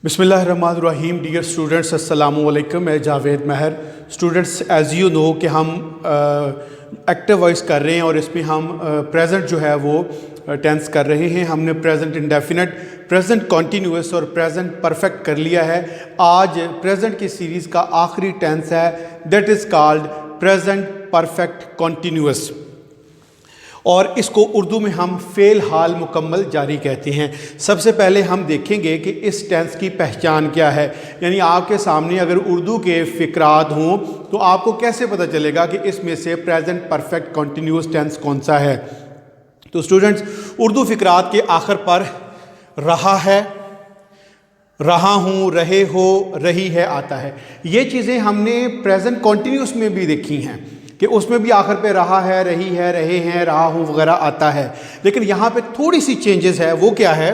बिस्मिल्लाहिर्रहमानिर्रहीम। Dear students, अस्सलामु अलैकुम। मैं जावेद महर। स्टूडेंट्स, एज़ यू नो कि हम एक्टिव वॉइस कर रहे हैं और इसमें हम प्रेजेंट जो है वो टेंस कर रहे हैं। हमने प्रेजेंट इंडेफिनिट, प्रेजेंट कॉन्टीन्यूअस और प्रेजेंट परफेक्ट कर लिया है। आज प्रेजेंट की सीरीज़ का आखिरी टेंस है, that is called present perfect continuous, और इसको उर्दू में हम फ़ेल हाल मुकम्मल जारी कहते हैं। सबसे पहले हम देखेंगे कि इस टेंस की पहचान क्या है, यानी आपके सामने अगर उर्दू के फ़िक्रात हों तो आपको कैसे पता चलेगा कि इसमें से प्रेजेंट परफेक्ट कॉन्टीन्यूअस टेंस कौन सा है। तो स्टूडेंट्स, उर्दू फ़िक्रात के आखिर पर रहा है, रहा हूँ, रहे हो, रही है आता है। ये चीज़ें हमने प्रेजेंट कॉन्टीन्यूअस में भी देखी हैं कि उसमें भी आखिर पे रहा है, रही है, रहे हैं, रहा हूँ वगैरह आता है। लेकिन यहाँ पे थोड़ी सी चेंजेस है। वो क्या है?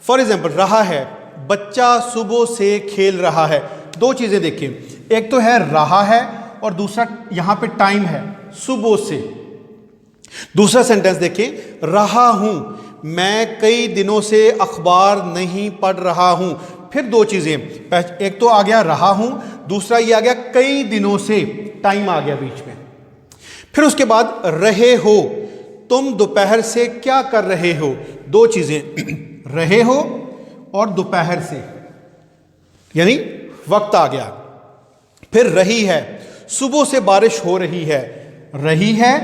फॉर एग्जांपल, रहा है, बच्चा सुबह से खेल रहा है। दो चीज़ें देखें, एक तो है रहा है और दूसरा यहाँ पे टाइम है, सुबह से। दूसरा सेंटेंस देखें, रहा हूँ, मैं कई दिनों से अखबार नहीं पढ़ रहा हूँ। फिर दो चीज़ें, एक तो आ गया रहा हूँ, दूसरा ये आ गया कई दिनों से, टाइम आ गया बीच में। फिर उसके बाद रहे हो, तुम दोपहर से क्या कर रहे हो। दो चीज़ें, रहे हो और दोपहर से, यानी वक्त आ गया। फिर रही है, सुबह से बारिश हो रही है। रही है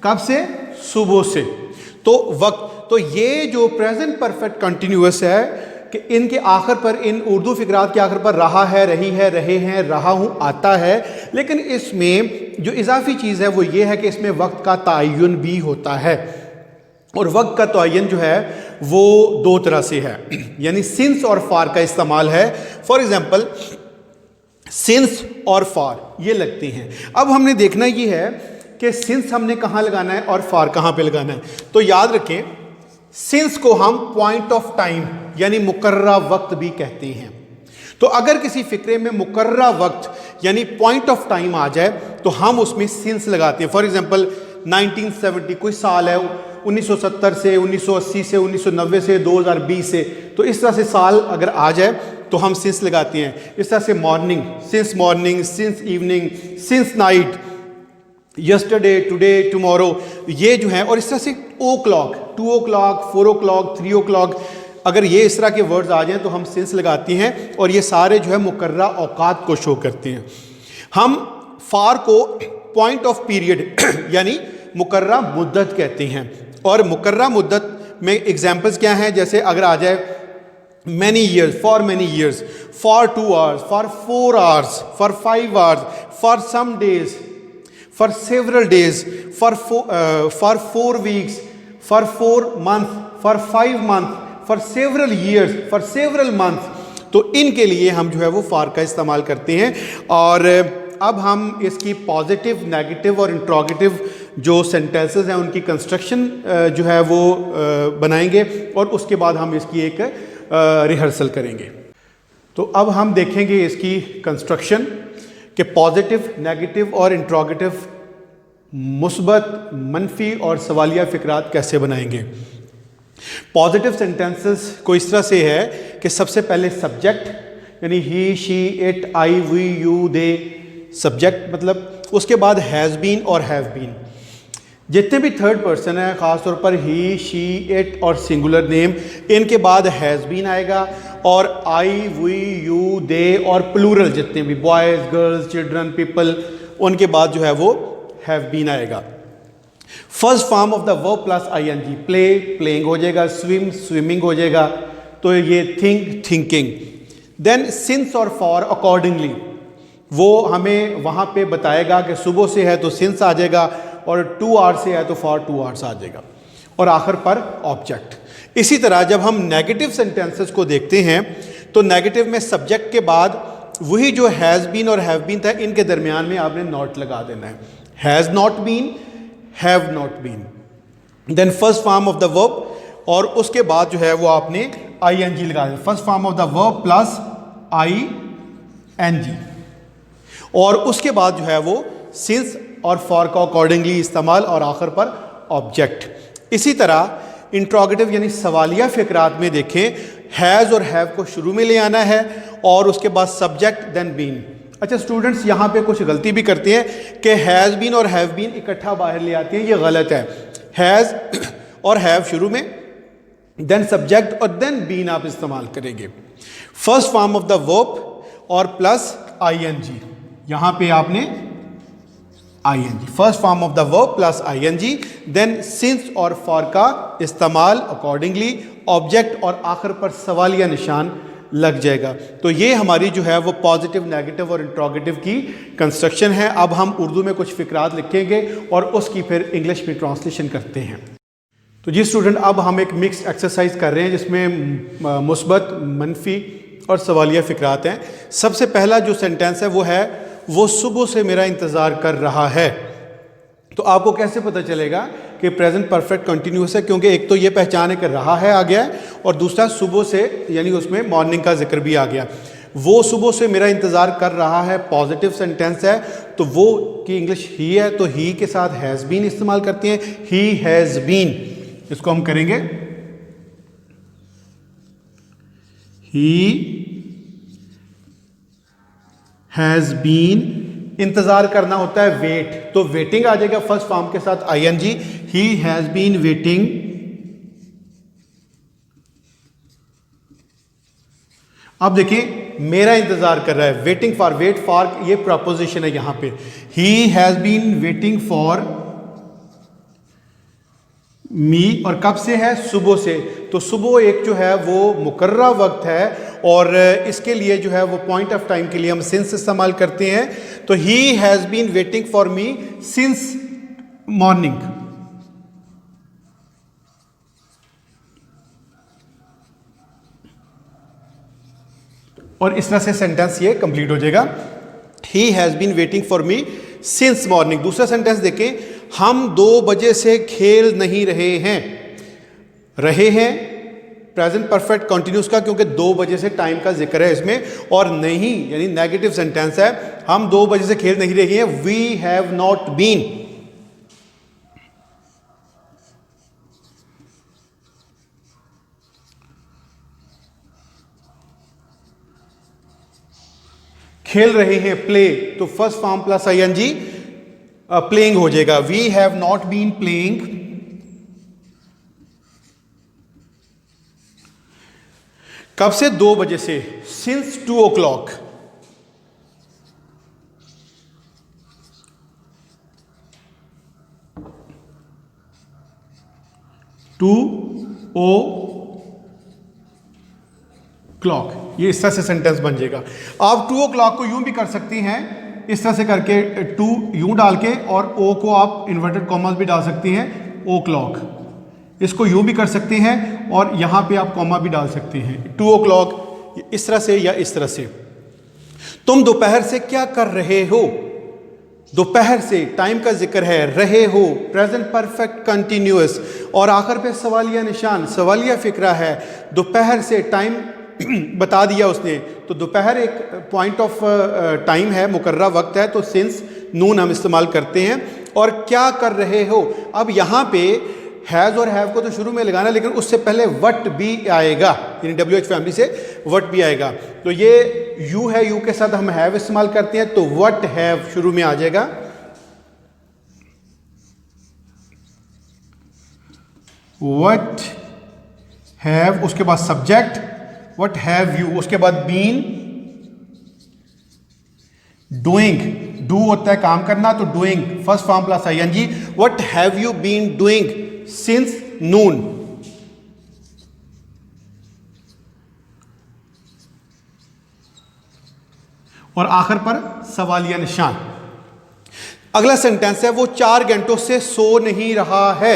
कब से? सुबह से। तो वक्त, तो ये जो प्रेजेंट परफेक्ट कंटिन्यूअस है कि इनके आखिर पर, इन उर्दू फ़िक्रात के आखिर पर रहा है, रही है, रहे हैं, रहा हूँ आता है। लेकिन इसमें जो इजाफी चीज़ है वो ये है कि इसमें वक्त का तयन भी होता है, और वक्त का तयन जो है वो दो तरह से है, यानी सिंस और फार का इस्तेमाल है। फॉर एग्जाम्पल, सिंस और फार ये लगते हैं। अब हमने देखना ये है कि सिंस हमने कहाँ लगाना है और फार कहाँ पे लगाना है। तो याद रखें, सिंस को हम पॉइंट ऑफ टाइम यानी मुकर्ररा वक्त भी कहते हैं। तो अगर किसी फिक्रे में मुकर्ररा वक्त यानी पॉइंट ऑफ टाइम आ जाए तो हम उसमें सिंस लगाते हैं। फॉर एग्जांपल, 1970 कोई साल है, 1970 से, 1980 से, 1990 से, 2020 से, तो इस तरह से साल अगर आ जाए तो हम सिंस लगाते हैं। इस तरह से morning, since evening, since night, yesterday, today, tomorrow, ये जो है। और इस तरह से ओ क्लॉक, 2 o'clock, 4 o'clock, 3 o'clock, अगर ये इस तरह के वर्ड्स आ जाएं तो हम सिंस लगाते हैं, और ये सारे जो है मुकर्ररा औकात को शो करते हैं। हम फार को पॉइंट ऑफ पीरियड यानी मुकर्ररा मुद्दत कहते हैं। और मुकर्ररा मुद्दत में एग्जाम्पल्स क्या हैं? जैसे अगर आ जाए many years, for many years, for 2 hours, for 4 hours, for 5 hours, for some days, for several days, for 4 weeks, for 4 months, for 5 months, for several years, for several months, तो इनके लिए हम जो है वो फार का इस्तेमाल करते हैं। और अब हम इसकी पॉजिटिव, नेगेटिव और इंट्रोगेटिव जो सेंटेंसेस हैं उनकी कंस्ट्रक्शन जो है वो बनाएंगे, और उसके बाद हम इसकी एक रिहर्सल करेंगे। तो अब हम देखेंगे इसकी कंस्ट्रक्शन कि पॉजिटिव, नेगेटिव और इंट्रोगेटिव, मुस्बत, मनफी और सवालिया फ़िक्रात कैसे बनाएंगे। पॉजिटिव सेंटेंसेस को इस तरह से है कि सबसे पहले सब्जेक्ट यानी he, she, it, I, we, you, they, subject मतलब। उसके बाद हैज़ बीन और हैव बीन। जितने भी थर्ड पर्सन है, ख़ासतौर पर ही, शी, इट और सिंगुलर नेम, इनके बाद हैज़ बीन आएगा, और आई, वी, यू, दे और प्लूरल जितने भी बॉयज़, गर्ल्स, चिल्ड्रन, पीपल, उनके बाद जो है वो हैव बीन आएगा। First form of the verb plus ING, play, playing हो जाएगा, स्विम, स्विमिंग हो जाएगा, तो ये थिंक, थिंकिंग। देन सिंस और फॉर अकॉर्डिंगली, वो हमें वहाँ पे बताएगा कि सुबह से है तो सिंस आ जाएगा, और 2 hours से है तो फॉर 2 hours आ जाएगा, और आखिर पर ऑब्जेक्ट। इसी तरह जब हम नेगेटिव सेंटेंसेस को देखते हैं तो नेगेटिव में सब्जेक्ट के बाद वही जो हैज़ बीन और हैव बीन था, इनके दरमियान में आपने नॉट लगा देना है। Has not been, have not been, then first form of the verb, और उसके बाद जो है वो आपने आईएनजी लगा देना। First form of the verb plus ING, और उसके बाद जो है वो सिंस और फॉर का अकॉर्डिंगली इस्तेमाल, और आखिर पर ऑब्जेक्ट। इसी तरह इंट्रोगेटिव यानी सवालिया फ़िक्रात में देखें, हैज़ और हैव को शुरू में ले आना है और उसके बाद सब्जेक्ट देन बीन। अच्छा स्टूडेंट्स, यहाँ पे कुछ गलती भी करते हैं कि हैज़ बीन और हैव बीन इकट्ठा बाहर ले आते हैं, ये गलत है। हैज़ और हैव शुरू में, देन सब्जेक्ट और देन बीन आप इस्तेमाल करेंगे। First form of the verb और प्लस आईएनजी, यहाँ पे आपने ING, first form of the verb plus ING, then since और फॉर का इस्तेमाल अकॉर्डिंगली, ऑब्जेक्ट और आखिर पर सवालिया निशान लग जाएगा। तो ये हमारी जो है वो पॉजिटिव, नेगेटिव और इंट्रोगेटिव की कंस्ट्रक्शन है। अब हम उर्दू में कुछ फिक्रात लिखेंगे और उसकी फिर इंग्लिश में ट्रांसलेशन करते हैं। तो जी स्टूडेंट, अब हम एक मिक्स्ड एक्सरसाइज कर रहे हैं जिसमें मुस्बत, मनफी और सवालिया फिक्रात हैं। सबसे पहला जो सेंटेंस है वो सुबह से मेरा इंतज़ार कर रहा है। तो आपको कैसे पता चलेगा कि प्रेजेंट परफेक्ट कंटिन्यूस है? क्योंकि एक तो ये पहचान है कि रहा है आ गया है, और दूसरा सुबह से, यानी उसमें मॉर्निंग का जिक्र भी आ गया। वो सुबह से मेरा इंतज़ार कर रहा है पॉजिटिव सेंटेंस है, तो वो की इंग्लिश ही है, तो ही के साथ हैज़ बीन इस्तेमाल करते हैं। ही हैज़ बीन, इसको हम करेंगे ही हैज़ बीन। इंतज़ार करना होता है वेट, तो वेटिंग आ जाएगा फर्स्ट फॉर्म के साथ ING. He has been waiting. अब देखिए, मेरा इंतज़ार कर रहा है, वेटिंग फॉर, वेट फॉर ये प्रपोजिशन है यहां पे। He has been waiting for me, और कब से है? सुबह से। तो सुबह एक जो है वो मुकर्रर वक्त है, और इसके लिए जो है वो पॉइंट ऑफ टाइम के लिए हम सिंस इस्तेमाल करते हैं। तो he has been waiting for me since morning. और इस तरह से सेंटेंस ये कंप्लीट हो जाएगा, he has been waiting for me since morning. दूसरा सेंटेंस देखें, हम 2 बजे से खेल नहीं रहे हैं। रहे हैं प्रेजेंट परफेक्ट कंटिन्यूस का, क्योंकि 2 बजे से टाइम का जिक्र है इसमें, और नहीं यानी नेगेटिव सेंटेंस है, हम 2 बजे से खेल नहीं रहे हैं। We have not been. खेल रहे हैं, प्ले, तो first form plus ING playing हो जाएगा। We have not been playing. कब से? 2 बजे से, सिंस 2 o'clock। ये इस तरह से सेंटेंस बन जाएगा। आप 2 o'clock को यूं भी कर सकती हैं, इस तरह से करके 2 यूं डाल के, और ओ को आप इन्वर्टेड कॉमास भी डाल सकती हैं, ओ क्लॉक। इसको यूं भी कर सकते हैं, और यहां पे आप कॉमा भी डाल सकते हैं, 2 o'clock, इस तरह से या इस तरह से। तुम दोपहर से क्या कर रहे हो? दोपहर से टाइम का जिक्र है, रहे हो प्रेजेंट परफेक्ट कंटिन्यूअस, और आखिर पे सवालिया निशान, सवालिया फिक्रा है। दोपहर से टाइम बता दिया उसने, तो दोपहर एक पॉइंट ऑफ टाइम है, मुकर्रर वक्त है, तो सिंस नून हम इस्तेमाल करते हैं। और क्या कर रहे हो, अब यहाँ पे हैज़ और हैव को तो शुरू में लगाना, लेकिन उससे पहले वट भी आएगा, यानी WH फैमिली से वट भी आएगा। तो ये यू है, यू के साथ हम हैव इस्तेमाल करते हैं, तो वट हैव शुरू में आ जाएगा। वट हैव, उसके बाद सब्जेक्ट, वट हैव यू, उसके बाद बीन डूइंग। डू होता है काम करना, तो doing first form plus ING. What have you been doing since noon. और आखिर पर सवालिया निशान। अगला सेंटेंस है, वो 4 घंटों से सो नहीं रहा है।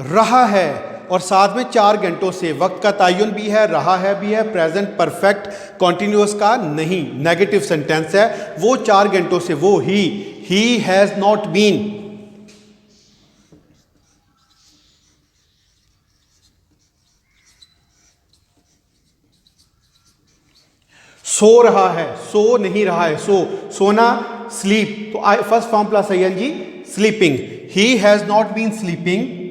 रहा है और साथ में 4 घंटों से, वक्त का तयन भी है, रहा है भी है, प्रेजेंट परफेक्ट कॉन्टिन्यूअस का नहीं, नेगेटिव सेंटेंस है। वो 4 घंटों से, वो ही हैज नॉट बीन। सो रहा है, सो नहीं रहा है, सोना स्लीप, तो first form plus ING sleeping. He has not been sleeping.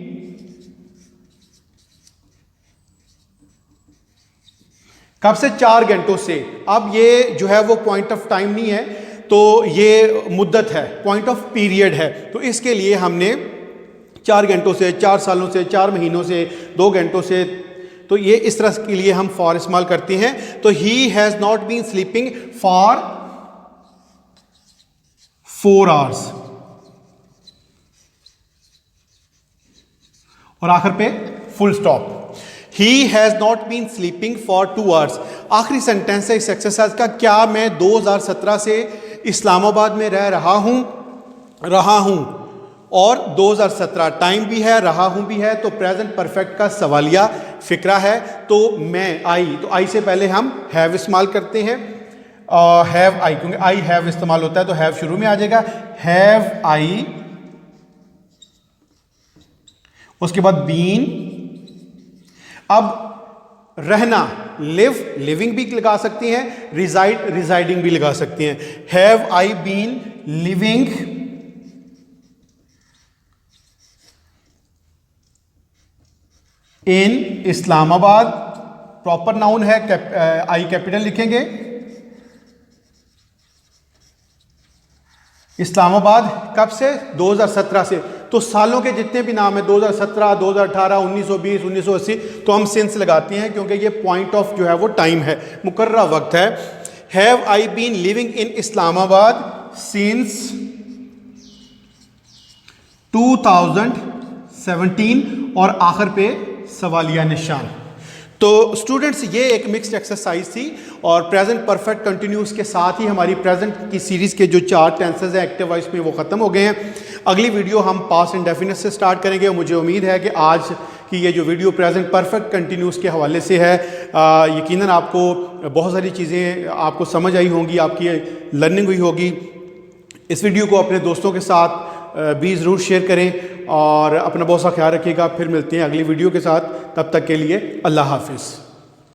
कब से? 4 घंटों से। अब ये जो है वो पॉइंट ऑफ टाइम नहीं है, तो ये मुद्दत है, पॉइंट ऑफ पीरियड है। तो इसके लिए हमने 4 घंटों से, 4 सालों से, 4 महीनों से, 2 घंटों से, तो ये इस तरह के लिए हम फॉर इस्तेमाल करते हैं। तो he has not been sleeping for 4 hours, और आखिर पे full stop. He has not been sleeping for 2 hours. आखिरी सेंटेंस है इस एक्सरसाइज का। क्या मैं 2017 से इस्लामाबाद में रह रहा हूं, और 2017 टाइम भी है, रहा हूं भी है, तो प्रेजेंट परफेक्ट का सवालिया फिक्रा है। तो मैं आई, तो आई से पहले हम हैव इस्तेमाल करते हैं, हैव आई, क्योंकि आई हैव इस्तेमाल होता है तो हैव शुरू में आ जाएगा। हैव आई, उसके बाद बीन। अब रहना, लिव, लिविंग भी लगा सकती हैं, रिजाइड, रिजाइडिंग भी लगा सकती हैं। Have I been living in Islamabad, proper noun है, आई कैपिटल लिखेंगे। इस्लामाबाद कब से? 2017 से। तो सालों के जितने भी नाम है, 2017, 2018, 1920, 1980, तो हम सिंस लगाते हैं, क्योंकि ये पॉइंट ऑफ जो है वो टाइम है, मुकर्रर वक्त है। Have I been living in Islamabad since 2017, और आखिर पे सवालिया निशान। तो स्टूडेंट्स, ये एक मिक्स्ड एक्सरसाइज थी, और प्रेजेंट परफेक्ट कंटिन्यूस के साथ ही हमारी प्रेजेंट की सीरीज़ के जो 4 टेंसेज हैं एक्टिव वॉइस में, वो ख़त्म हो गए हैं। अगली वीडियो हम पास्ट इंडेफिनिट से स्टार्ट करेंगे, और मुझे उम्मीद है कि आज कि ये जो वीडियो प्रेजेंट परफेक्ट कंटिन्यूस के हवाले से है, यकीनन आपको बहुत सारी चीज़ें आपको समझ आई होंगी, आपकी लर्निंग हुई होगी। इस वीडियो को अपने दोस्तों के साथ भी ज़रूर शेयर करें, और अपना बहुत सा ख्याल रखिएगा। फिर मिलते हैं अगली वीडियो के साथ, तब तक के लिए अल्लाह हाफिज़।